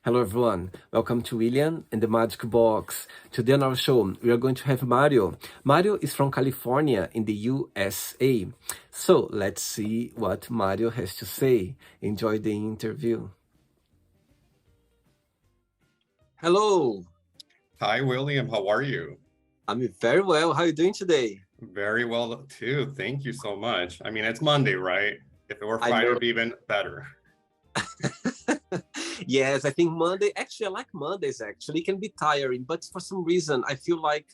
Hello everyone, welcome to William and the Magic Box. Today on our show, we are going to have Mario. Mario is from California in the USA. So let's see what Mario has to say. Enjoy the interview. Hello, Hi, William. How are you? I'm very well. How are you doing today? Very well, too. Thank you so much. I mean, it's Monday, right? If it were I Friday, know. it'd be even better. Yes, I think Monday, actually, I like Mondays actually. It can be tiring, but for some reason, I feel like,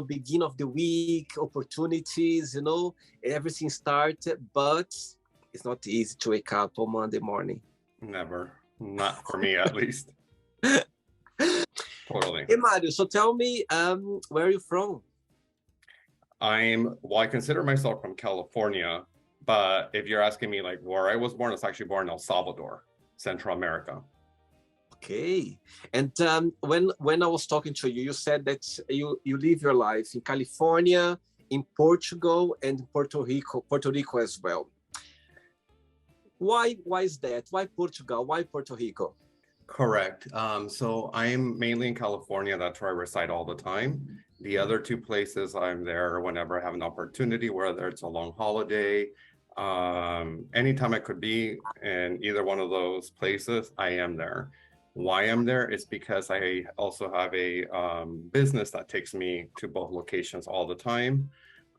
beginning of the week, opportunities, everything started, but it's not easy to wake up on Monday morning. Never. Not for me, at least. Totally. Hey, Mario, so tell me, where are you from? Well, I consider myself from California, but if you're asking me like where I was born, I was actually born in El Salvador, Central America. Okay. And when I was talking to you, you said that you live your life in California, in Portugal, and Puerto Rico as well. Why is that? Why Portugal? Why Puerto Rico? Correct. So I'm mainly in California. That's where I reside all the time. The other two places I'm there whenever I have an opportunity, whether it's a long holiday, anytime I could be in either one of those places, I am there. Why I'm there is because I also have a business that takes me to both locations all the time.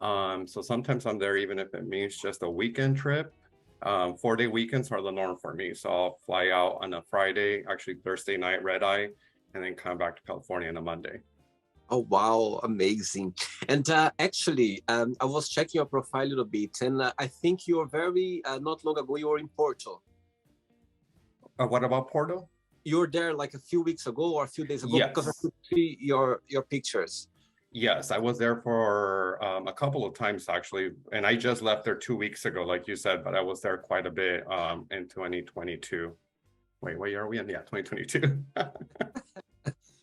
So sometimes I'm there even if it means just a weekend trip. 4-day weekends are the norm for me. So I'll fly out on a Friday, actually Thursday night, red eye, and then come back to California on a Monday. Oh wow, amazing! And actually, I was checking your profile a little bit, and I think you were very not long ago. You were in Porto. What about Porto? You were there like a few weeks ago or a few days ago because I Yes. could see your pictures. Yes, I was there for a couple of times actually, and I just left there 2 weeks ago, like you said, but I was there quite a bit in 2022. Wait, what year are we in? Yeah, 2022.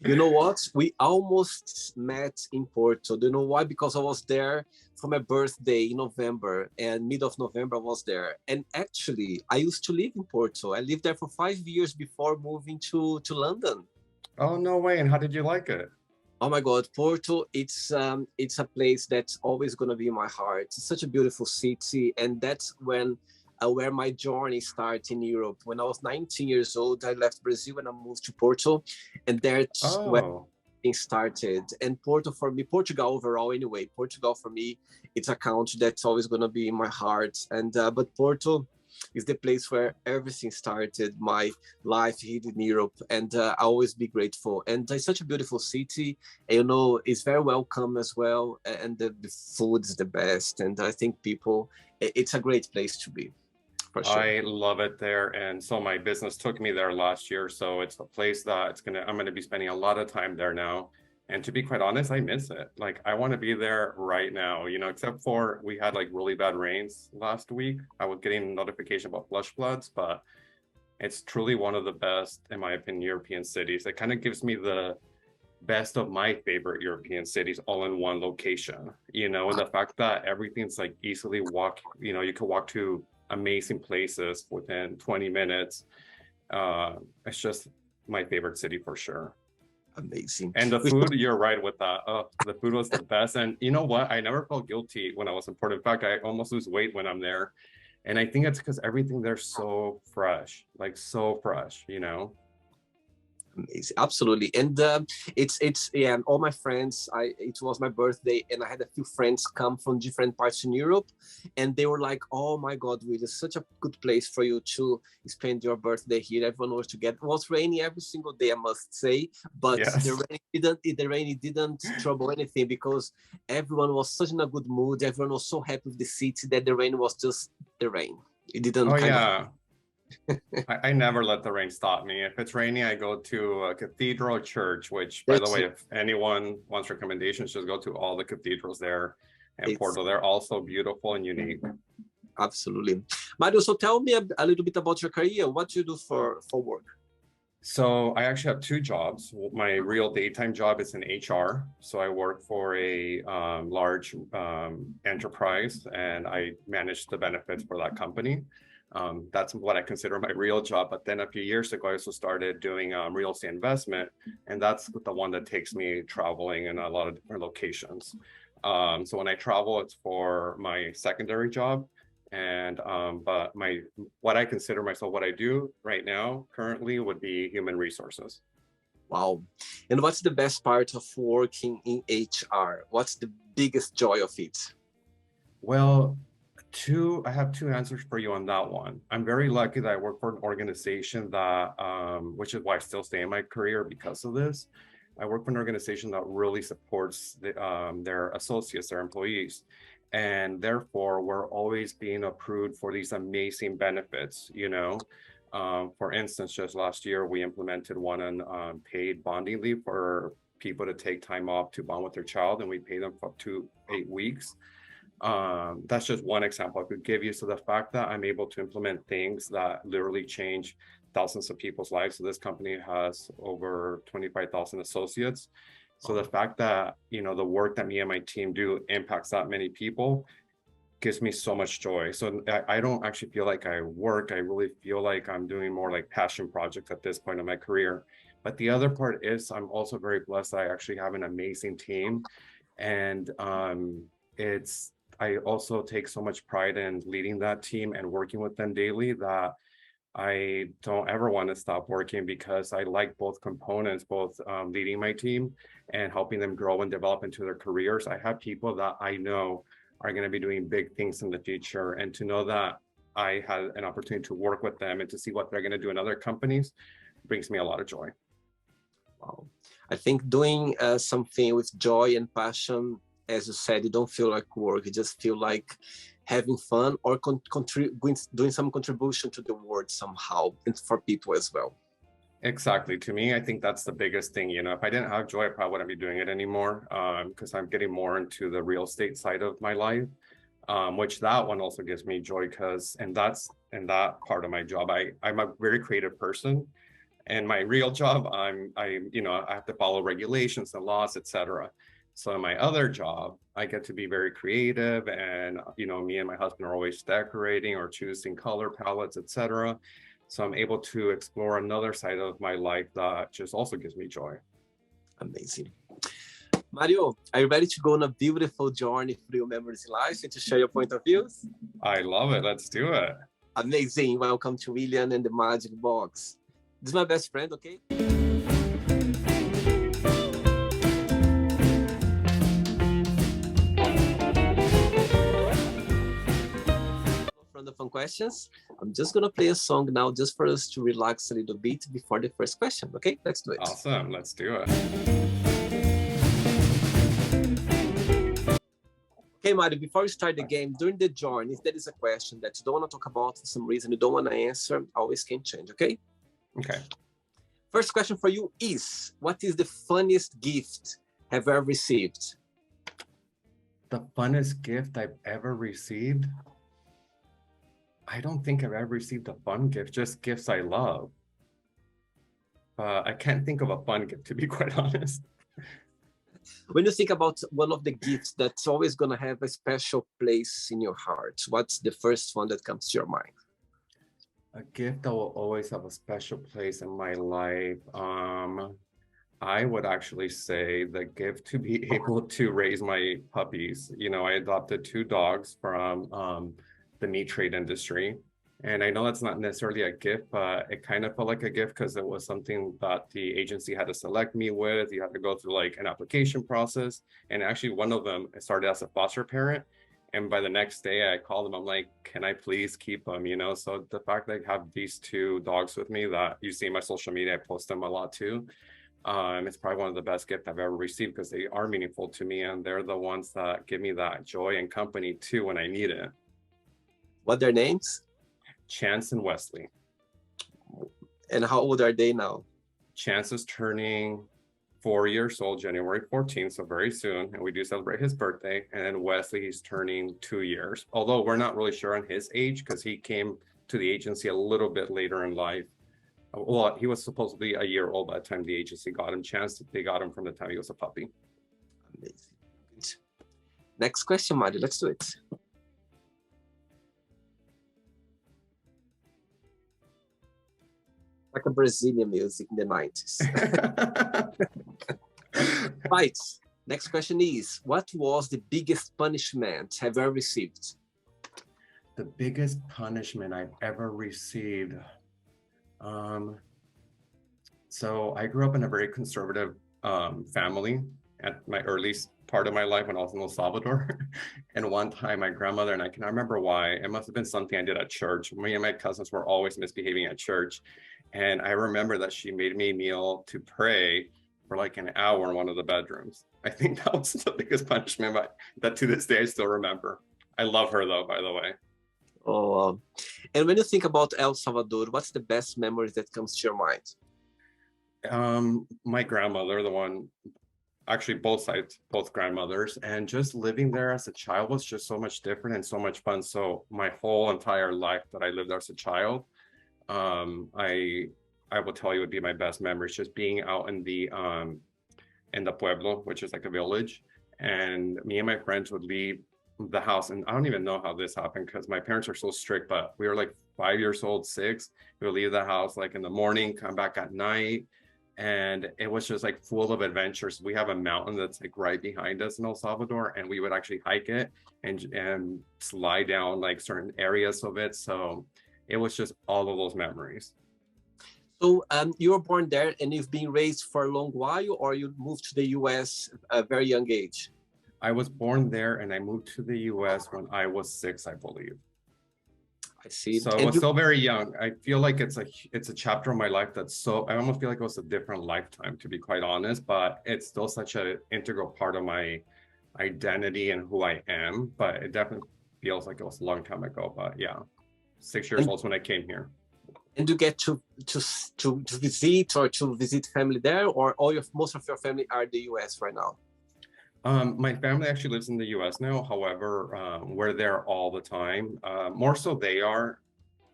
You know what? We almost met in Porto. Do you know why? Because I was there for my birthday in November, and mid of November I was there. And actually, I used to live in Porto. I lived there for 5 years before moving to London. Oh, no way. And how did you like it? Oh my God, Porto! It's a place that's always gonna be in my heart. It's such a beautiful city, and that's when where my journey started in Europe. When I was 19 years old, I left Brazil and I moved to Porto, and that's where Oh, things started. And Porto for me, Portugal overall, anyway, Portugal for me, it's a country that's always gonna be in my heart. And but Porto is the place where everything started. My life here in Europe, and I always be grateful. And it's such a beautiful city. And, it's very welcome as well, and the food is the best. And I think people, it's a great place to be, for sure. I love it there. And so my business took me there last year. So it's a place that I'm gonna be spending a lot of time there now. And to be quite honest, I miss it. Like I want to be there right now, except for we had like really bad rains last week. I was getting notification about flash floods, but it's truly one of the best, in my opinion, European cities. It kind of gives me the best of my favorite European cities all in one location, and the fact that everything's like easily you can walk to amazing places within 20 minutes. It's just my favorite city for sure. Amazing. And the food, you're right with that. The food was the best. And you know what? I never felt guilty when I was in Porto. In fact, I almost lose weight when I'm there. And I think it's because everything there's so fresh, like so fresh. Amazing, absolutely. And it's yeah, and all my friends, it was my birthday, and I had a few friends come from different parts in Europe, and they were like, oh my God, really, it's such a good place for you to spend your birthday here. Everyone was together. It was raining every single day, I must say, but Yes. the rain didn't trouble anything, because everyone was such in a good mood. Everyone was so happy with the city that the rain was just the rain. It didn't Oh, kind of. yeah. I never let the rain stop me. If it's raining, I go to a cathedral church, which, by the That's way, if anyone wants recommendations, just go to all the cathedrals there in it's Porto. They're all so beautiful and unique. Absolutely. Mario, so tell me a little bit about your career. What do you do for work? So I actually have two jobs. My real daytime job is in HR. So I work for a large enterprise and I manage the benefits for that company. That's what I consider my real job. But then a few years ago, I also started doing real estate investment, and that's the one that takes me traveling in a lot of different locations. So when I travel, it's for my secondary job. And but what I consider myself, what I do right now currently would be human resources. Wow. And what's the best part of working in HR? What's the biggest joy of it? Well, I have two answers for you on that one. I'm very lucky that I work for an organization that, which is why I still stay in my career because of this. I work for an organization that really supports their associates, their employees. And therefore, we're always being approved for these amazing benefits, you know. For instance, just last year, we implemented one on paid bonding leave for people to take time off to bond with their child, and we pay them for up to 8 weeks. That's just one example I could give you. So the fact that I'm able to implement things that literally change thousands of people's lives. So this company has over 25,000 associates. So the fact that, you know, the work that me and my team do impacts that many people gives me so much joy. So I don't actually feel like I work. I really feel like I'm doing more like passion projects at this point in my career. But the other part is I'm also very blessed that I actually have an amazing team. And I also take so much pride in leading that team and working with them daily that I don't ever want to stop working because I like both components, both leading my team and helping them grow and develop into their careers. I have people that I know are going to be doing big things in the future, and to know that I had an opportunity to work with them and to see what they're going to do in other companies brings me a lot of joy. Wow. I think doing something with joy and passion, as you said, you don't feel like work. You just feel like having fun or doing some contribution to the world somehow, and for people as well. Exactly. To me, I think that's the biggest thing. You know, if I didn't have joy, I probably wouldn't be doing it anymore, because I'm getting more into the real estate side of my life, which that one also gives me joy because, and that's in that part of my job, I'm a very creative person. And my real job, you know, I have to follow regulations and laws, etc. So in my other job, I get to be very creative, and you know, me and my husband are always decorating or choosing color palettes, etc. So I'm able to explore another side of my life that just also gives me joy. Amazing. Mario, are you ready to go on a beautiful journey through your memories in life and to share your point of views? I love it. Let's do it. Amazing. Welcome to William and the Magic Box. This is my best friend, okay? From the fun questions, I'm just gonna play a song now just for us to relax a little bit before the first question, okay? Let's do it. Awesome. Let's do it. Okay, Mario, before we start the game, during the journey, if there is a question that you don't want to talk about for some reason, you don't want to answer, always can change, okay? Okay. First question for you is, what is the funniest gift have you ever received? The funnest gift I've ever received? I don't think I've ever received a fun gift, just gifts I love. I can't think of a fun gift, to be quite honest. When you think about one of the gifts that's always going to have a special place in your heart, what's the first one that comes to your mind? A gift that will always have a special place in my life. I would actually say the gift to be able to raise my puppies. You know, I adopted 2 dogs from the meat trade industry. And I know that's not necessarily a gift, but it kind of felt like a gift because it was something that the agency had to select me with. You had to go through like an application process. And actually one of them started as a foster parent. And by the next day I called them, I'm like, can I please keep them? You know, so the fact that I have these 2 dogs with me that you see in my social media, I post them a lot too. It's probably one of the best gifts I've ever received because they are meaningful to me and they're the ones that give me that joy and company too when I need it. What are their names? Chance and Wesley. And how old are they now? Chance is turning 4 years old, January 14th, so very soon, and we do celebrate his birthday. And then Wesley, he's turning 2 years, although we're not really sure on his age because he came to the agency a little bit later in life. Well, he was supposed to be a year old by the time the agency got him. Chance, they got him from the time he was a puppy. Amazing. Good. Next question, Mario. Let's do it. Like a Brazilian music in the 90s. Right. Next question is, what was the biggest punishment have you ever received? The biggest punishment I've ever received. So I grew up in a very conservative family at my earliest part of my life when I was in El Salvador. And one time my grandmother, and I cannot remember why, it must have been something I did at church. Me and my cousins were always misbehaving at church. And I remember that she made me kneel to pray for like an hour in one of the bedrooms. I think that was the biggest punishment, but that to this day I still remember. I love her though, by the way. Oh, and when you think about El Salvador, what's the best memories that comes to your mind? My grandmother, the one, actually both sides, both grandmothers, and just living there as a child was just so much different and so much fun. So my whole entire life that I lived there as a child, I will tell you would be my best memories, just being out in the pueblo, which is like a village, and me and my friends would leave the house, and I don't even know how this happened because my parents are so strict, but we were like 5 years old, 6. We would leave the house like in the morning, come back at night, and it was just like full of adventures. We have a mountain that's like right behind us in El Salvador, and we would actually hike it and slide down like certain areas of it. So it was just all of those memories. So you were born there and you've been raised for a long while, or you moved to the US at a very young age? I was born there and I moved to the US when I was 6, I believe. I see. So I was still very young. I feel like it's a chapter of my life that's so, I almost feel like it was a different lifetime, to be quite honest, but it's still such an integral part of my identity and who I am. But it definitely feels like it was a long time ago. But yeah, 6 years old when I came here. And you get to visit or to visit family there, or most of your family are in the US right now? My family actually lives in the US now. However, we're there all the time. More so they are.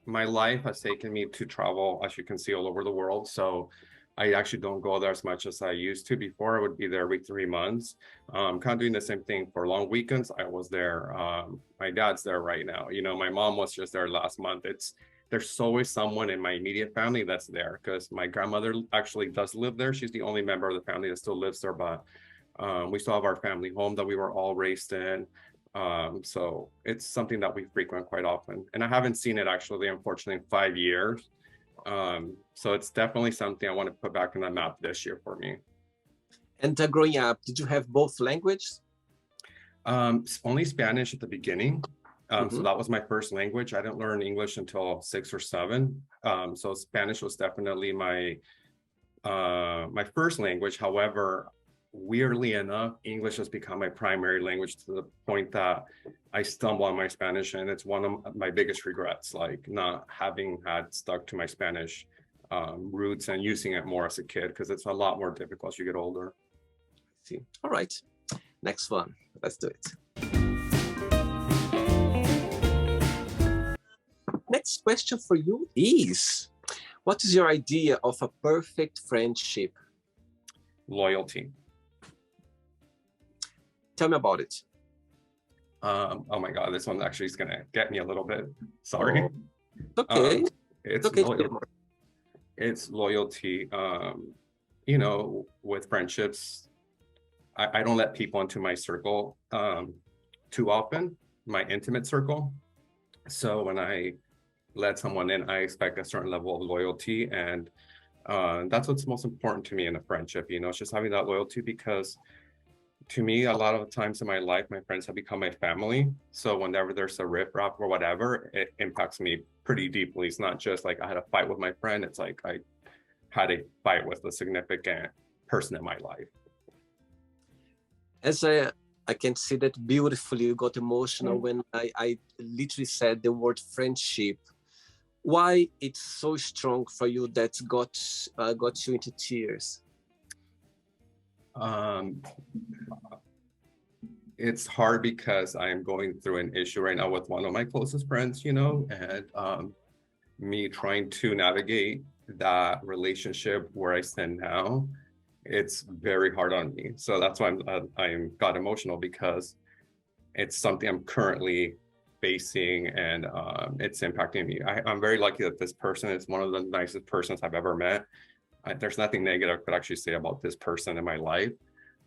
My life has taken me to travel, as you can see, all over the world. So I actually don't go there as much as I used to. Before, I would be there every 3 months. Kind of doing the same thing for long weekends. I was there. My dad's there right now. You know, my mom was just there last month. There's always someone in my immediate family that's there because my grandmother actually does live there. She's the only member of the family that still lives there, but we still have our family home that we were all raised in. So it's something that we frequent quite often. And I haven't seen it actually, unfortunately, in 5 years. So it's definitely something I want to put back on the map this year for me. And growing up, did you have both languages? Only Spanish at the beginning. So that was my first language. I didn't learn English until 6 or 7. So Spanish was definitely my first language. However, weirdly enough, English has become my primary language to the point that I stumble on my Spanish, and it's one of my biggest regrets, like not having had stuck to my Spanish roots and using it more as a kid, because it's a lot more difficult as you get older. See. All right. Next one. Let's do it. Next question for you is, what is your idea of a perfect friendship? Loyalty. Tell me about it. Oh my God, this one actually is going to get me a little bit. Sorry. Oh, okay. It's okay. loyalty. It's loyalty. You know, with friendships, I don't let people into my circle too often, my intimate circle. So when I let someone in, I expect a certain level of loyalty. And that's what's most important to me in a friendship. You know, it's just having that loyalty, because to me, a lot of times in my life, my friends have become my family. So whenever there's a riff-raff or whatever, it impacts me pretty deeply. It's not just like I had a fight with my friend. It's like I had a fight with a significant person in my life. As I can see that beautifully, you got emotional when I literally said the word friendship. Why it's so strong for you that got you into tears? It's hard because I'm going through an issue right now with one of my closest friends, you know, and me trying to navigate that relationship where I stand now, it's very hard on me. So that's why I'm got emotional, because it's something I'm currently facing, and it's impacting me. I'm very lucky that this person is one of the nicest persons I've ever met. There's nothing negative I could actually say about this person in my life,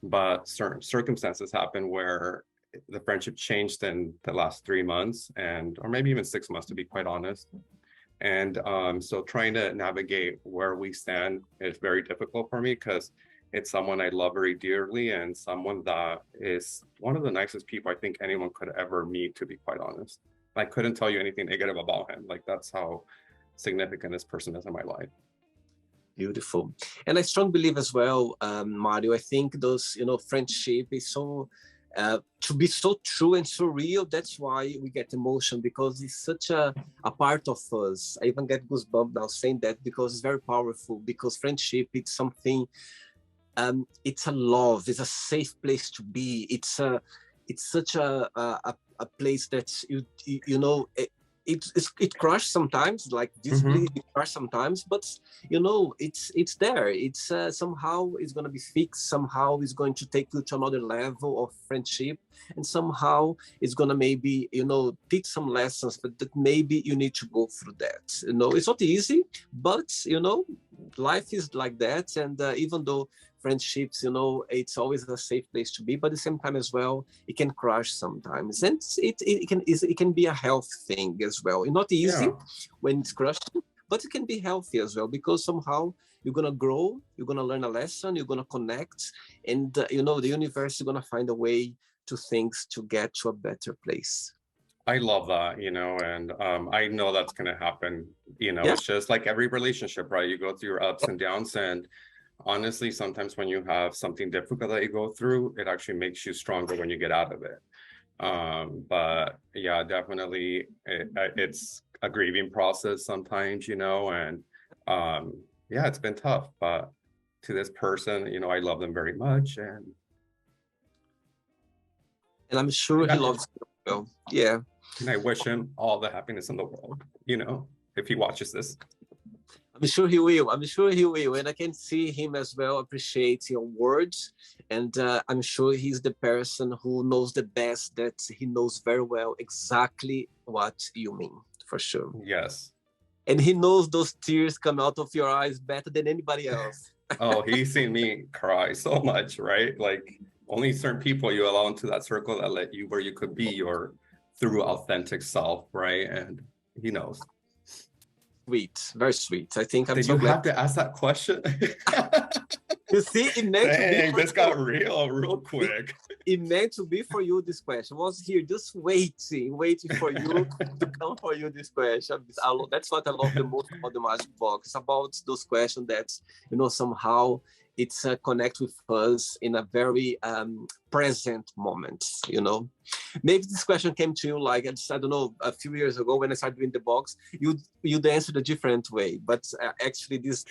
but certain circumstances happen where the friendship changed in the last 3 months, and or maybe even 6 months, to be quite honest. And so trying to navigate where we stand is very difficult for me, because it's someone I love very dearly and someone that is one of the nicest people I think anyone could ever meet, to be quite honest. I couldn't tell you anything negative about him. Like, that's how significant this person is in my life. Beautiful. And I strongly believe as well, Mario, I think those, friendship is so, to be so true and so real. That's why we get emotion, because it's such a part of us. I even get goosebumps now saying that, because it's very powerful, because friendship, it's something, it's a love, it's a safe place to be. It's such a place that it crashes sometimes, like visibly it crashes sometimes, but it's there. It's somehow it's going to be fixed, somehow it's going to take you to another level of friendship, and somehow it's going to maybe teach some lessons, but that maybe you need to go through that. It's not easy, but life is like that. And even though friendships, it's always a safe place to be, but at the same time as well, it can crash sometimes, and it can be a health thing as well. It's not easy when it's crushed, but it can be healthy as well, because somehow you're gonna grow, you're gonna learn a lesson, you're gonna connect, and the universe is gonna find a way to things to get to a better place. I love that, and I know that's going to happen. It's just like every relationship, right? You go through your ups and downs, and honestly, sometimes when you have something difficult that you go through, it actually makes you stronger when you get out of it. But yeah, definitely, it's a grieving process sometimes, and yeah, it's been tough. But to this person, I love them very much, and I'm sure he loves you well. Yeah. And I wish him all the happiness in the world, if he watches this. I'm sure he will. I'm sure he will. And I can see him as well appreciate your words. And I'm sure he's the person who knows the best, that he knows very well exactly what you mean, for sure. Yes. And he knows those tears come out of your eyes better than anybody else. Oh, he's seen me cry so much, right? Like, only certain people you allow into that circle that let you where you could be your through authentic self, right? And he knows. Sweet, very sweet. I think I'm Did so you glad. have to ask that question? You see, it meant Dang, to be this got real quick. It meant to be for you, this question. I was here just waiting for you to come for you this question. That's what I love the most about the Magic Box. It's about those questions that, somehow it's connect with us in a very present moment, Maybe this question came to you like, I don't know, a few years ago when I started doing the box, you'd answered a different way. But actually this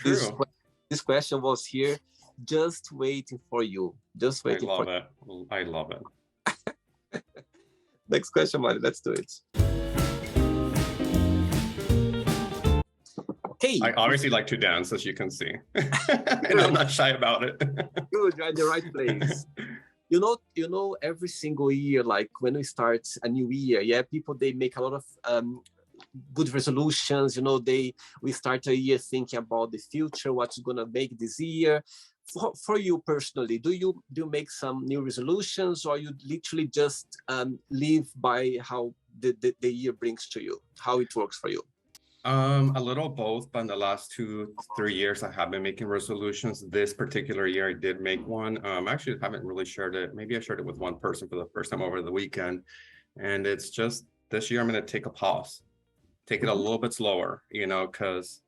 question was here just waiting for you. Just waiting for you. I love it. Next question, Mari. Let's do it. Okay. I obviously like to dance, as you can see. And I'm not shy about it. Good, you're in the right place. Every single year, like when we start a new year, people, they make a lot of good resolutions. We start a year thinking about the future, what's gonna make this year. For you personally, do you make some new resolutions, or you literally just live by how the year brings to you, how it works for you? A little both, but in the last 2-3 years, I have been making resolutions. This particular year, I did make one. Actually, I haven't really shared it. Maybe I shared it with one person for the first time over the weekend. And it's just, this year, I'm going to take a pause, take it a little bit slower, because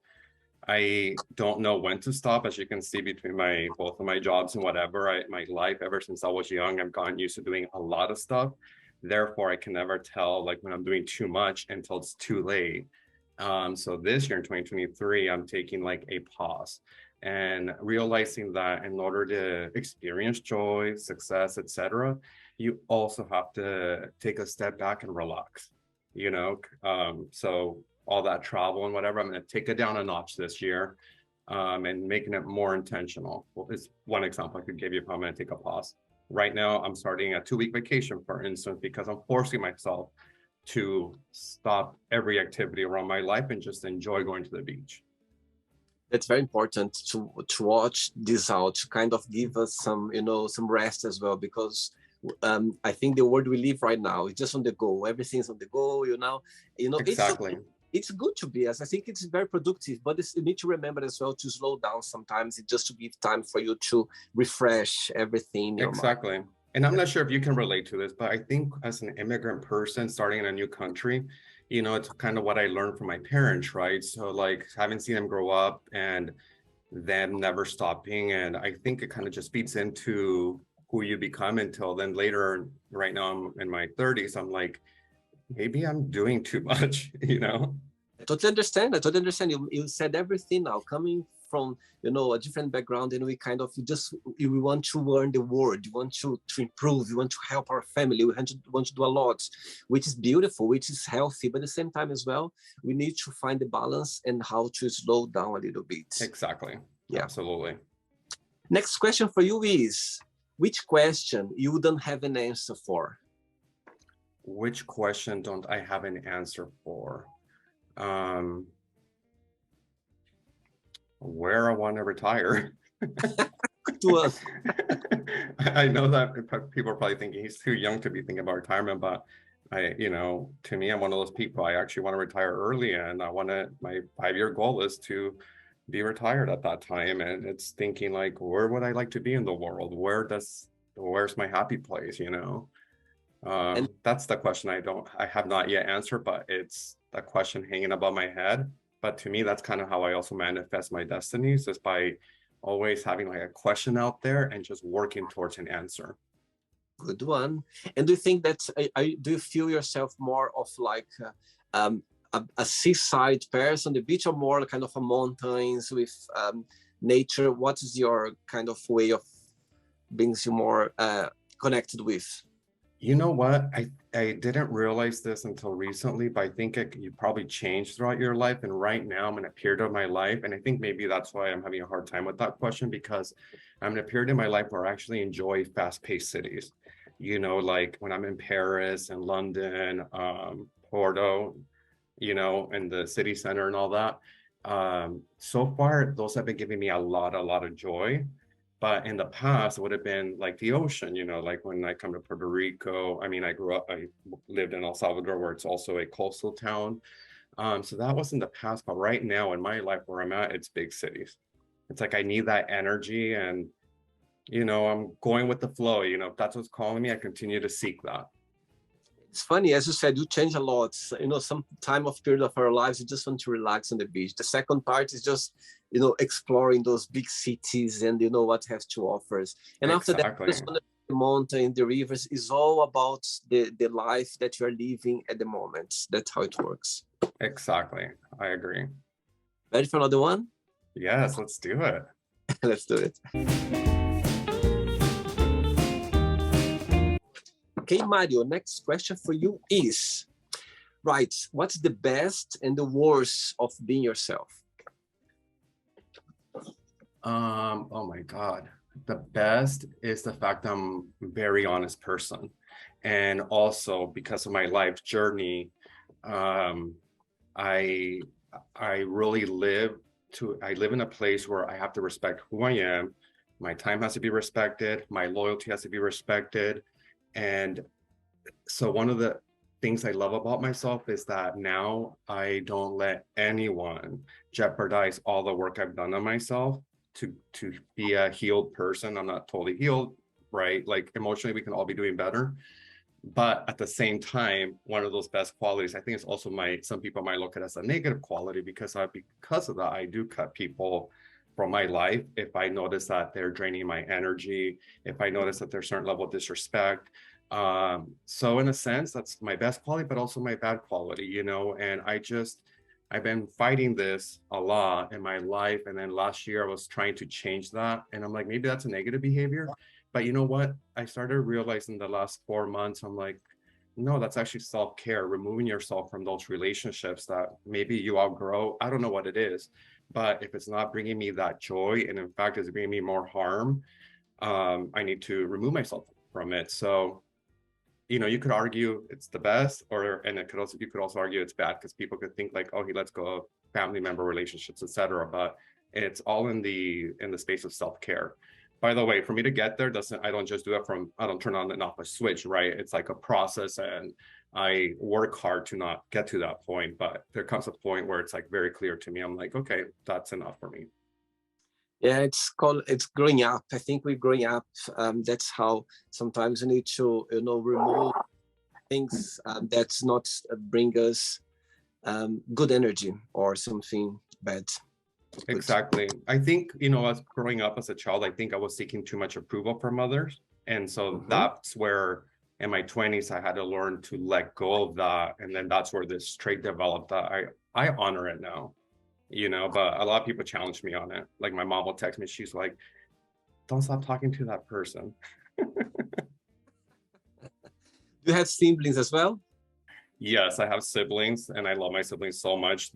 I don't know when to stop. As you can see, between both of my jobs and whatever, my life ever since I was young, I've gotten used to doing a lot of stuff. Therefore, I can never tell like when I'm doing too much until it's too late. So this year in 2023, I'm taking like a pause and realizing that in order to experience joy, success, etc., you also have to take a step back and relax, so all that travel and whatever, I'm going to take it down a notch this year, and making it more intentional. Well, it's one example I could give you if I'm going to take a pause. Right now, I'm starting a 2-week vacation, for instance, because I'm forcing myself to stop every activity around my life and just enjoy going to the beach. It's very important to watch this out, to kind of give us some, some rest as well, because I think the world we live right now is just on the go. Everything's on the go, Exactly. it's good to be, as I think it's very productive, but you need to remember as well to slow down sometimes, just to give time for you to refresh everything in your mind. Exactly. And I'm not sure if you can relate to this, but I think as an immigrant person starting in a new country, it's kind of what I learned from my parents, right? So like having seen them grow up and them never stopping. And I think it kind of just feeds into who you become until then later, right now I'm in my 30s. I'm like, maybe I'm doing too much, I totally understand. I totally understand. You said everything now, coming from a different background, and we kind of we want to learn the world. We want to improve. We want to help our family. We want to do a lot, which is beautiful, which is healthy. But at the same time as well, we need to find the balance and how to slow down a little bit. Exactly. Yeah. Absolutely. Next question for you is, which question you don't have an answer for? Which question don't I have an answer for? Where I want to retire. To us. I know that people are probably thinking he's too young to be thinking about retirement, but to me, I'm one of those people. I actually want to retire early, and my 5-year goal is to be retired at that time. And it's thinking like, where would I like to be in the world? Where's my happy place? That's the question I have not yet answered, but it's a question hanging above my head. But to me, that's kind of how I also manifest my destinies, is by always having like a question out there and just working towards an answer. Good one. And do you think that, do you feel yourself more of like a seaside person, the beach, or more kind of a mountains with nature? What is your kind of way of being more connected with? You know what? I didn't realize this until recently, but I think you probably changed throughout your life. And right now I'm in a period of my life. And I think maybe that's why I'm having a hard time with that question, because I'm in a period in my life where I actually enjoy fast-paced cities. Like when I'm in Paris and London, Porto, in the city center and all that. So far, those have been giving me a lot of joy. But in the past, it would have been like the ocean, like when I come to Puerto Rico. I mean, I lived in El Salvador, where it's also a coastal town. So that was in the past. But right now in my life where I'm at, it's big cities. It's like I need that energy, and, I'm going with the flow. If that's what's calling me, I continue to seek that. It's funny, as you said, you change a lot. Some time of period of our lives, you just want to relax on the beach. The second part is just, exploring those big cities and what has to offer. And after that, just the mountain, the rivers, is all about the life that you are living at the moment. That's how it works. Exactly. I agree. Ready for another one? Yes, let's do it. Let's do it. Okay, Mario, next question for you is, right, what's the best and the worst of being yourself? Oh my God. The best is the fact I'm a very honest person. And also because of my life journey, I really live in a place where I have to respect who I am. My time has to be respected. My loyalty has to be respected. And so one of the things I love about myself is that now I don't let anyone jeopardize all the work I've done on myself to be a healed person. I'm not totally healed, right? Like emotionally, we can all be doing better. But at the same time, one of those best qualities, I think it's also some people might look at it as a negative quality, because of that, I do cut people from my life if I notice that they're draining my energy, if I notice that there's a certain level of disrespect. So in a sense, that's my best quality, but also my bad quality, and I've been fighting this a lot in my life. And then last year I was trying to change that. And I'm like, maybe that's a negative behavior. But you know what? I started realizing the last 4 months, I'm like, no, that's actually self-care, removing yourself from those relationships that maybe you outgrow. I don't know what it is, but if it's not bringing me that joy, and in fact, it's bringing me more harm, I need to remove myself from it. So you could argue it's the best, and you could also argue it's bad because people could think like, oh, he lets go of family member relationships, etc. But it's all in the space of self-care. By the way, for me to get there, I don't just do it I don't turn on and off a switch, right? It's like a process, and I work hard to not get to that point. But there comes a point where it's like very clear to me. I'm like, okay, that's enough for me. Yeah, it's growing up. I think we're growing up. That's how sometimes we need to, remove things that's not bring us good energy or something bad. Exactly. I think, as growing up as a child, I think I was seeking too much approval from others. And so that's where in my 20s, I had to learn to let go of that. And then that's where this trait developed that I honor it now, but a lot of people challenge me on it. Like my mom will text me. She's like, don't stop talking to that person. Do you have siblings as well? Yes, I have siblings, and I love my siblings so much.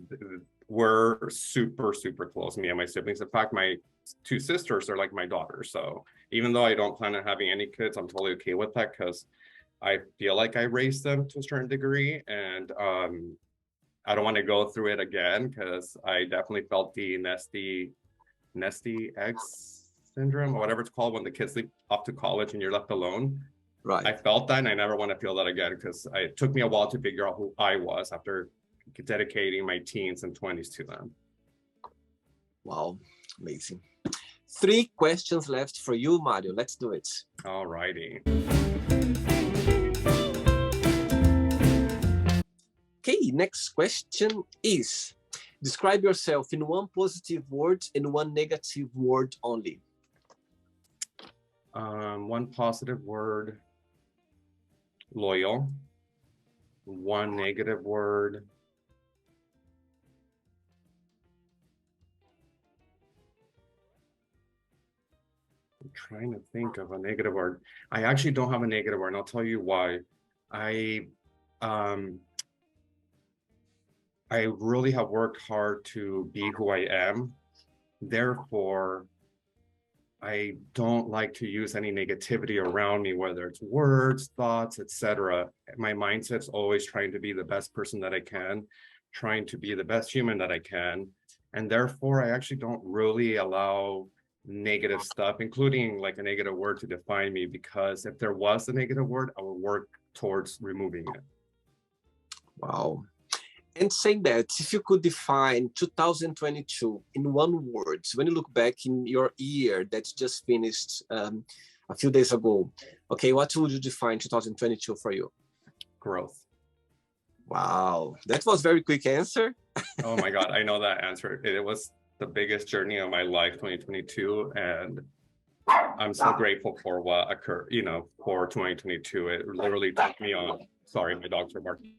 We're super, super close, me and my siblings. In fact, my two sisters are like my daughters. So even though I don't plan on having any kids, I'm totally okay with that because I feel like I raised them to a certain degree. And I don't want to go through it again because I definitely felt the nesty eggs syndrome or whatever it's called when the kids leave off to college and you're left alone. Right. I felt that, and I never want to feel that again because it took me a while to figure out who I was after dedicating my teens and 20s to them. Wow, amazing. 3 questions left for you, Mario. Let's do it. All righty. Okay, next question is, describe yourself in 1 positive word and 1 negative word only. 1 positive word, loyal. 1 negative word, I'm trying to think of a negative word. I actually don't have a negative word, and I'll tell you why. I really have worked hard to be who I am. Therefore, I don't like to use any negativity around me, whether it's words, thoughts, etc. My mindset's always trying to be the best person that I can, trying to be the best human that I can. And therefore, I actually don't really allow negative stuff, including like a negative word, to define me, because if there was a negative word, I would work towards removing it. Wow. And saying that, if you could define 2022 in 1 word, when you look back in your year that's just finished a few days ago, okay, what would you define 2022 for you? Growth. Wow, that was a very quick answer. Oh my God, I know that answer. It was the biggest journey of my life, 2022, and I'm so grateful for what occurred, for 2022. It literally took me on. Sorry, my dogs are barking.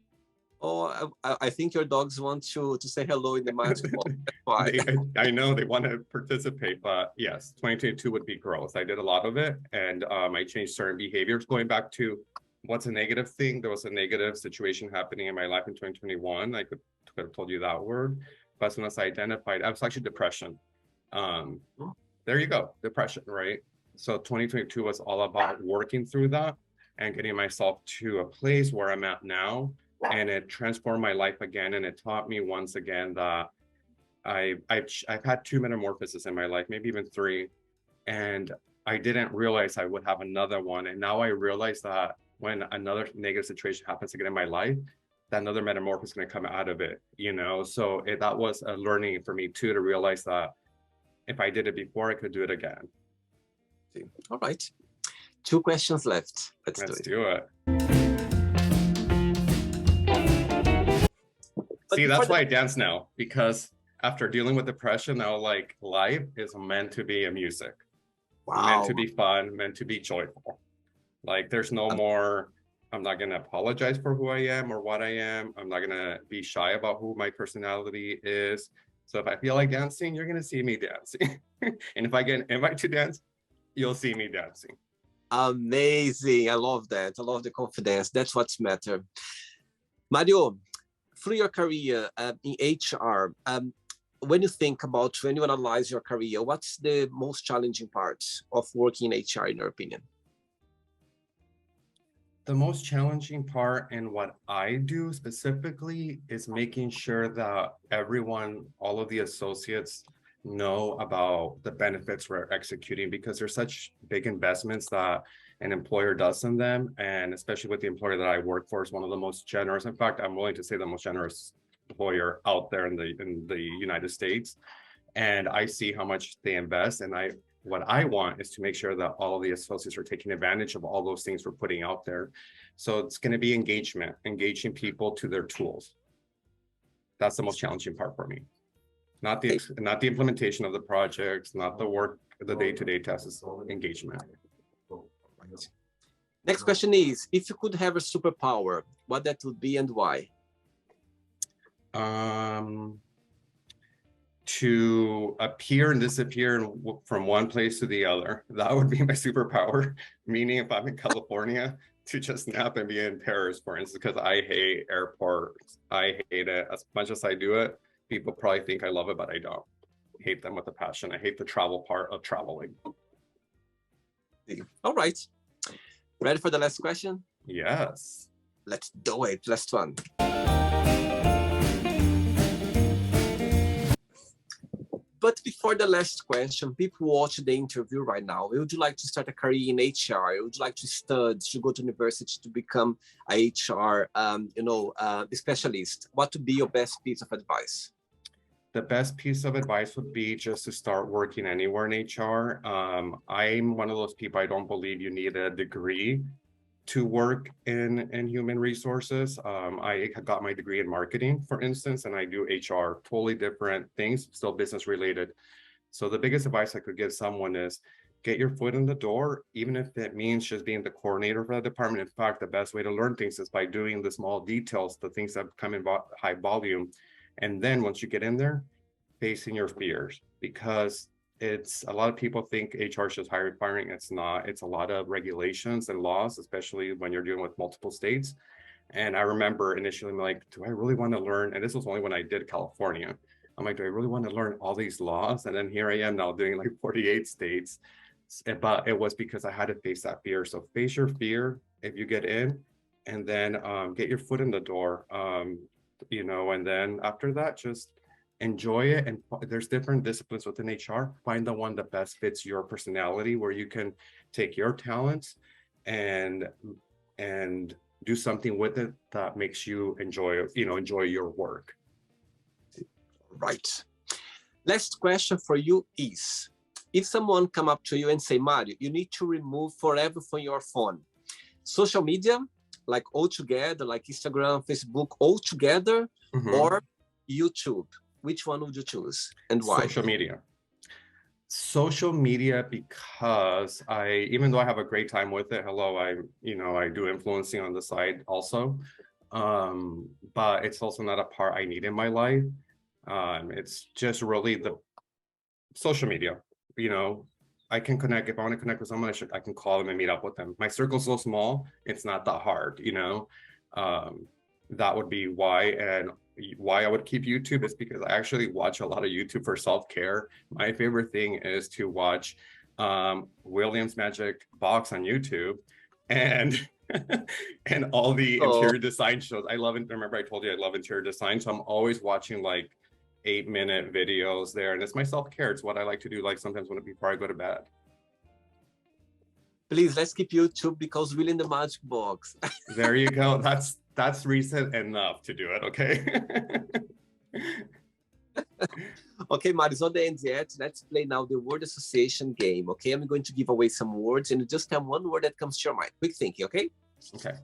Oh, I think your dogs want to say hello in the magic wall. That's why. I know they want to participate, but yes, 2022 would be growth. I did a lot of it, and I changed certain behaviors. Going back to what's a negative thing, there was a negative situation happening in my life in 2021. I could have told you that word, but as soon as I identified, I was actually depression. There you go, depression, right? So 2022 was all about working through that and getting myself to a place where I'm at now. And it transformed my life again. And it taught me once again that I've had 2 metamorphoses in my life, maybe even 3. And I didn't realize I would have another one. And now I realize that when another negative situation happens again in my life, that another metamorphosis is going to come out of it, So that was a learning for me too, to realize that if I did it before, I could do it again. All right. 2 questions left. Let's do it. See, that's why I dance now, because after dealing with depression, now like life is meant to be a music. Wow. Meant to be fun, meant to be joyful. Like there's no more, I'm not going to apologize for who I am or what I am. I'm not going to be shy about who my personality is. So if I feel like dancing, you're going to see me dancing. And if I get invited to dance, you'll see me dancing. Amazing. I love that. I love the confidence. That's what's matter. Mario, through your career in HR, when you analyze your career, what's the most challenging part of working in HR, in your opinion? The most challenging part in what I do specifically is making sure that everyone, all of the associates, know about the benefits we're executing, because there's such big investments that an employer does in them. And especially with the employer that I work for is one of the most generous. In fact, I'm willing to say the most generous employer out there in the United States. And I see how much they invest. And what I want is to make sure that all of the associates are taking advantage of all those things we're putting out there. So it's going to be engagement, engaging people to their tools. That's the most challenging part for me. Not the implementation of the projects, not the work, the day-to-day tasks, engagement. Next question is, if you could have a superpower, what that would be and why? To appear and disappear from one place to the other. That would be my superpower. Meaning if I'm in California, to just nap and be in Paris, for instance, because I hate airports. I hate it. As much as I do it, people probably think I love it, but I don't. I hate them with a passion. I hate the travel part of traveling. All right. Ready for the last question? Yes. Let's do it. Last one. But before the last question, people watch the interview right now. Would you like to start a career in HR? Would you like to study, to go to university to become a HR, specialist? What would be your best piece of advice? The best piece of advice would be just to start working anywhere in HR. I'm one of those people, I don't believe you need a degree to work in human resources. I got my degree in marketing, for instance, and I do HR, totally different things, still business related. So the biggest advice I could give someone is get your foot in the door, even if it means just being the coordinator for the department. In fact, the best way to learn things is by doing the small details, the things that come in high volume. And then once you get in there, facing your fears, because it's a lot of people think HR is just hiring, firing. It's not. It's a lot of regulations and laws, especially when you're dealing with multiple states. And I remember initially, I'm like, do I really want to learn? And this was only when I did California. I'm like, do I really want to learn all these laws? And then here I am now doing like 48 states. But it was because I had to face that fear. So face your fear if you get in, and then get your foot in the door. And then after that, just enjoy it. And there's different disciplines within HR. Find the one that best fits your personality, where you can take your talents and do something with it that makes you enjoy your work. Right. Last question for you is, if someone come up to you and say, Mario, you need to remove forever from your phone social media, like all together, like Instagram, Facebook, all together, or YouTube, which one would you choose and why? Social media, because even though I have a great time with it, I do influencing on the side also, but it's also not a part I need in my life. It's just really the social media. I can connect. If I want to connect with someone, I can call them and meet up with them. My circle's so small, it's not that hard. That would be why. And why I would keep YouTube is because I actually watch a lot of YouTube for self-care. My favorite thing is to watch Williams Magic Box on YouTube and and all the interior design shows. Remember I told you I love interior design, so I'm always watching like 8-minute videos there, and it's my self-care. It's what I like to do, like sometimes before I go to bed. Please, let's keep YouTube because William the Magic Box. There you go. That's reason enough to do it, okay? Okay, Mario, it's not the end yet. Let's play now the word association game, okay? I'm going to give away some words, and you just tell one word that comes to your mind. Quick thinking, okay? Okay.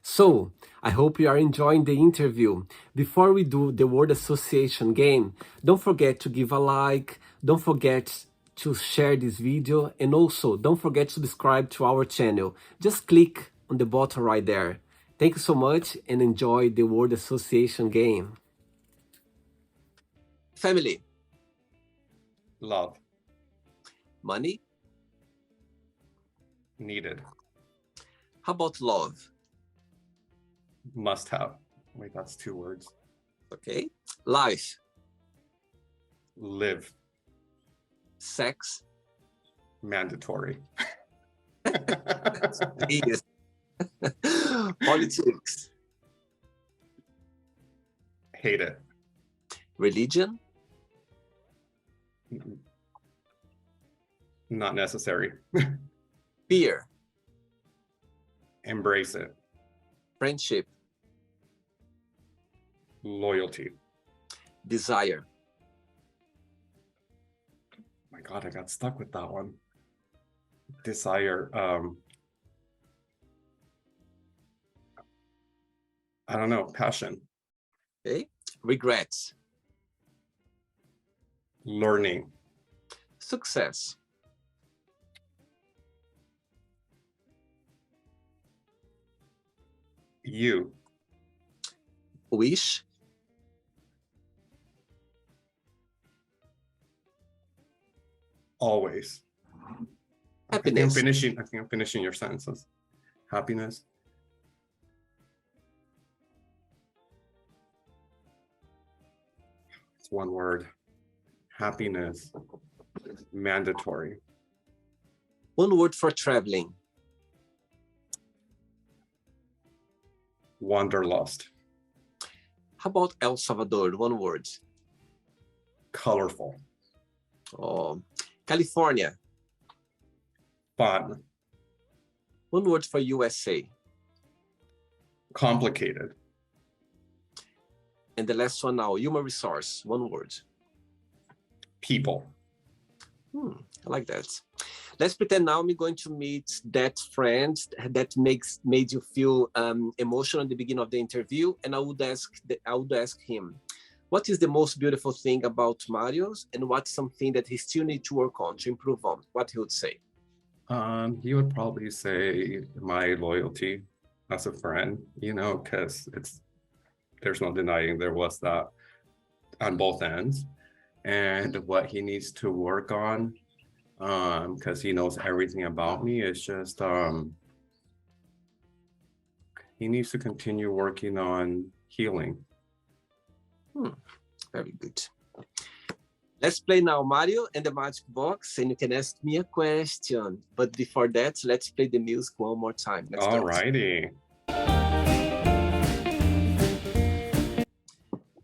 So, I hope you are enjoying the interview. Before we do the word association game, don't forget to give a like, don't forget to share this video, and also don't forget to subscribe to our channel. Just click on the button right there. Thank you so much and enjoy the word association game. Family. Love. Money. Needed. How about love? Must have. Wait, that's 2 words. Okay. Life. Live. Sex. Mandatory. Yes. Politics. Hate it. Religion. Not necessary. Fear. Embrace it. Friendship. Loyalty. Desire. My God, I got stuck with that one. Desire. I don't know. Passion. Okay. Regrets. Learning. Success. You. Wish. Always. Happiness. I think I'm finishing your sentences. Happiness. It's one word. Happiness. Mandatory. One word for traveling. Wanderlust. How about El Salvador? One word. Colorful. Oh, California. Fun. One word for USA. Complicated. And the last one now, human resource. One word. People. I like that. Let's pretend now I'm going to meet that friend that made you feel emotional at the beginning of the interview, and I would ask him, what is the most beautiful thing about Mario's, and what's something that he still needs to work on to improve on? What he would say? He would probably say my loyalty as a friend, because there's no denying there was that on both ends, and what he needs to work on, because he knows everything about me, is just he needs to continue working on healing. Very good. Let's play now Mario and the Magic Box, and you can ask me a question. But before that, let's play the music one more time. All righty.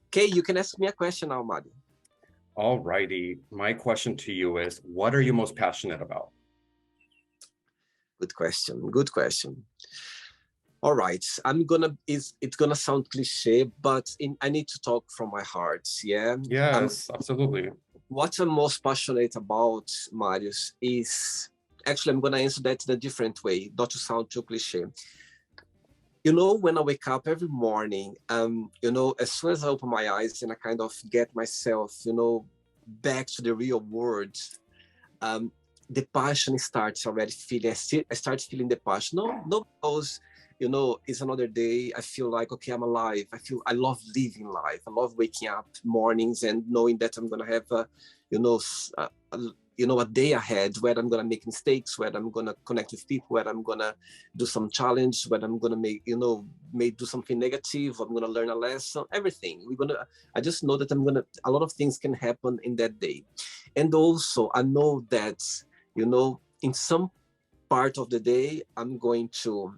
Okay, you can ask me a question now, Mario. All righty. My question to you is, what are you most passionate about? Good question. Good question. All right, it's gonna sound cliche, but I need to talk from my heart. Yeah. Yes, absolutely. What I'm most passionate about, Marius, is actually I'm gonna answer that in a different way, not to sound too cliche. When I wake up every morning, as soon as I open my eyes and I kind of get myself, back to the real world, the passion starts already feeling. I start feeling the passion. No, because it's another day. I feel like, okay, I'm alive. I love living life. I love waking up mornings and knowing that I'm gonna have a day ahead where I'm gonna make mistakes, where I'm gonna connect with people, where I'm gonna do some challenge, where I'm gonna may do something negative. I'm gonna learn a lesson. Everything I just know that a lot of things can happen in that day, and also I know that in some part of the day I'm going to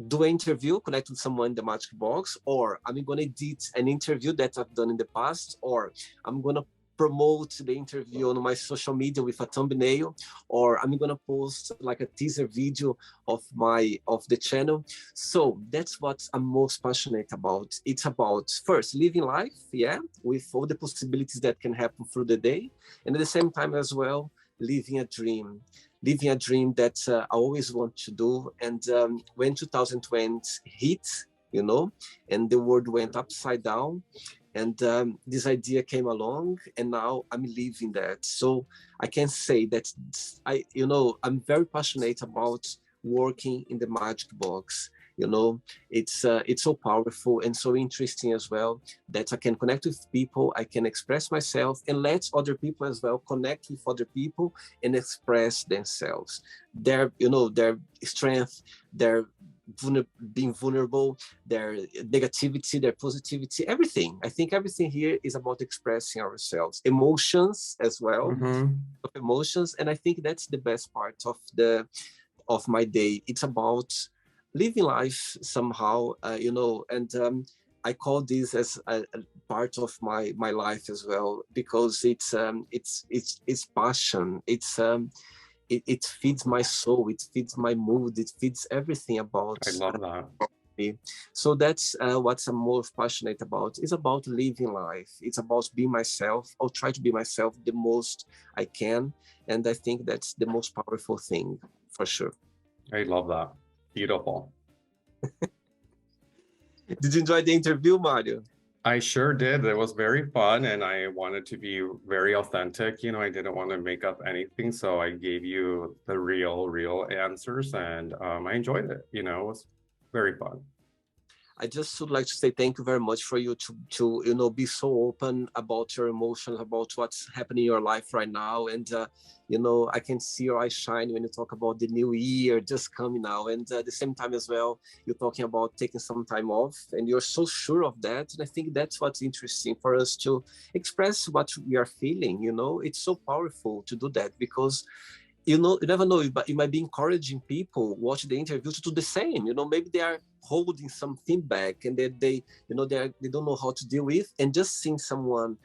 do an interview, connect with someone in the Magic Box, or I'm going to edit an interview that I've done in the past, or I'm going to promote the interview on my social media with a thumbnail, or I'm going to post like a teaser video of the channel. So that's what I'm most passionate about. It's about first living life, with all the possibilities that can happen through the day, and at the same time as well, living a dream that I always want to do. And when 2020 hit, and the world went upside down, and this idea came along, and now I'm living that. So I can say that I'm very passionate about working in the Magic Box. It's so powerful and so interesting as well, that I can connect with people, I can express myself, and let other people as well connect with other people and express themselves, their strength, their being vulnerable, their negativity, their positivity, everything. I think everything here is about expressing ourselves, emotions as well, of emotions. And I think that's the best part of my day. It's about living life somehow, and I call this as a part of my life as well, because it's passion. It feeds my soul, it feeds my mood, it feeds everything about I love that. me. So that's what I'm more passionate about. It's about living life. It's about being myself. I'll try to be myself the most I can, and I think that's the most powerful thing for sure. I love that. Beautiful. Did you enjoy the interview, Mario? I sure did. It was very fun, and I wanted to be very authentic. You know, I didn't want to make up anything, so I gave you the real answers, and I enjoyed it. You know, it was very fun. I just would like to say thank you very much for you to be so open about your emotions, about what's happening in your life right now, and I can see your eyes shine when you talk about the new year just coming now, and at the same time as well, you're talking about taking some time off, and you're so sure of that, and I think that's what's interesting for us to express what we are feeling. It's so powerful to do that, because you never know, but you might be encouraging people watch the interview to do the same. Maybe they are holding something back, and they don't know how to deal with, and just seeing someone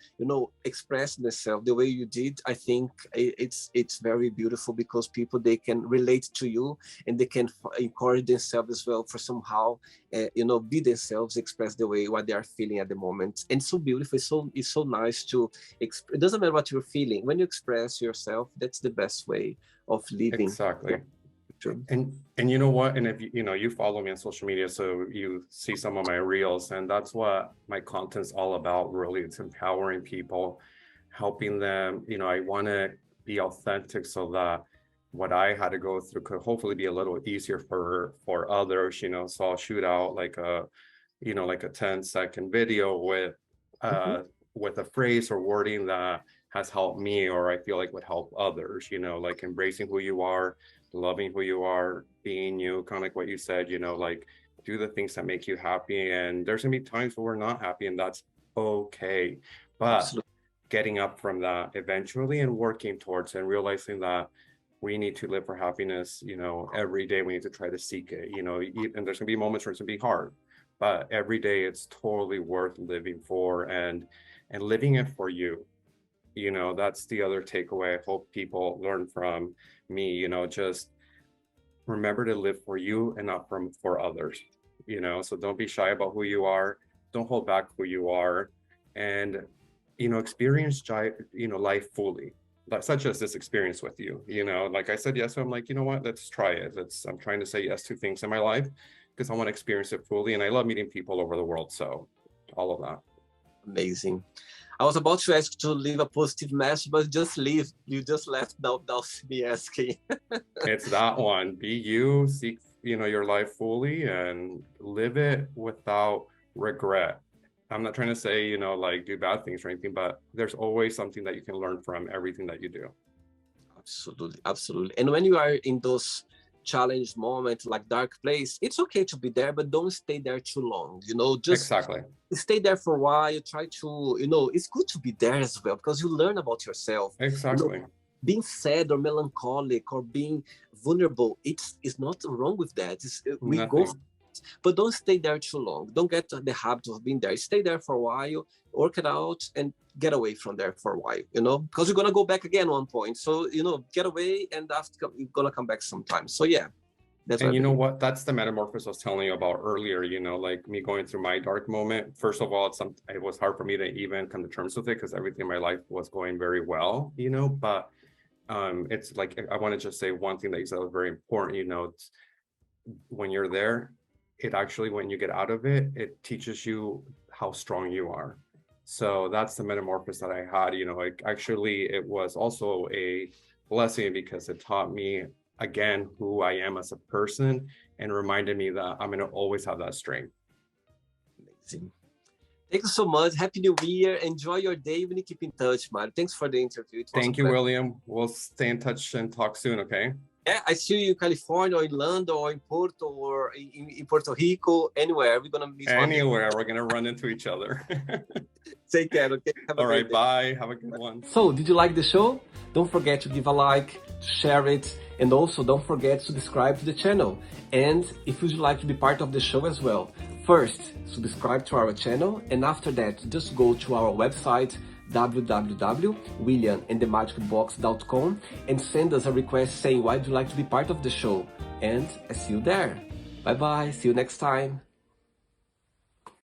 express themselves the way you did, I think it's very beautiful, because people, they can relate to you, and they can encourage themselves as well for somehow be themselves, express the way what they are feeling at the moment. And so beautiful, it's so nice to it doesn't matter what you're feeling. When you express yourself, that's the best way of living. Exactly. And you know what? And if you follow me on social media, so you see some of my reels, and that's what my content's all about. Really, it's empowering people, helping them. I want to be authentic, so that what I had to go through could hopefully be a little easier for others. So I'll shoot out like a 10-second video with a phrase or wording that has helped me, or I feel like would help others, like embracing who you are, loving who you are, being you, kind of like what you said, like do the things that make you happy. And there's gonna be times where we're not happy, and that's okay. But Absolutely. Getting up from that eventually and working towards it, and realizing that we need to live for happiness, every day we need to try to seek it, and there's gonna be moments where it's gonna be hard, but every day it's totally worth living for, and living it for you. That's the other takeaway I hope people learn from me. Just remember to live for you and not for others. So don't be shy about who you are, don't hold back who you are, and experience life fully. Such as this experience with you. Like I said yes, so I'm like, you know what, let's try it. I'm trying to say yes to things in my life because I want to experience it fully, and I love meeting people over the world. So all of that. Amazing. I was about to ask to leave a positive message, but you just left without me asking. It's that one. Be you, seek your life fully, and live it without regret. I'm not trying to say like do bad things or anything, but there's always something that you can learn from everything that you do. Absolutely. And when you are in those challenge moment, like dark place, it's okay to be there, but don't stay there too long. Just exactly. Stay there for a while. You try to, it's good to be there as well, because you learn about yourself. Exactly. Being sad or melancholic or being vulnerable, it's not wrong with that. We go, but don't stay there too long. Don't get the habit of being there. Stay there for a while, work it out, and get away from there for a while, because you're going to go back again one point. So, get away, and after you're going to come back sometime. So yeah. And you know what? That's the metamorphosis I was telling you about earlier, like me going through my dark moment. First of all, it was hard for me to even come to terms with it, because everything in my life was going very well, but it's like, I want to just say one thing that you said was very important, when you're there, it actually, when you get out of it, it teaches you how strong you are. So that's the metamorphosis that I had, it was also a blessing, because it taught me again who I am as a person, and reminded me that I'm going to always have that strength. Amazing. Thank you so much. Happy New Year. Enjoy your day. We keep in touch, Mario. Thanks for the interview. Thank you, William. We'll stay in touch and talk soon, okay? Yeah, I see you in California or in London or in Porto or in Puerto Rico, anywhere. We're going to meet. Anywhere. We're going to run into each other. Take care, okay? All right, bye. Have a good one. So, did you like the show? Don't forget to give a like, share it, and also don't forget to subscribe to the channel. And if you'd like to be part of the show as well, first subscribe to our channel, and after that just go to our website www.williamandthemagicbox.com and send us a request saying why would you like to be part of the show, and I see you there. Bye bye, see you next time.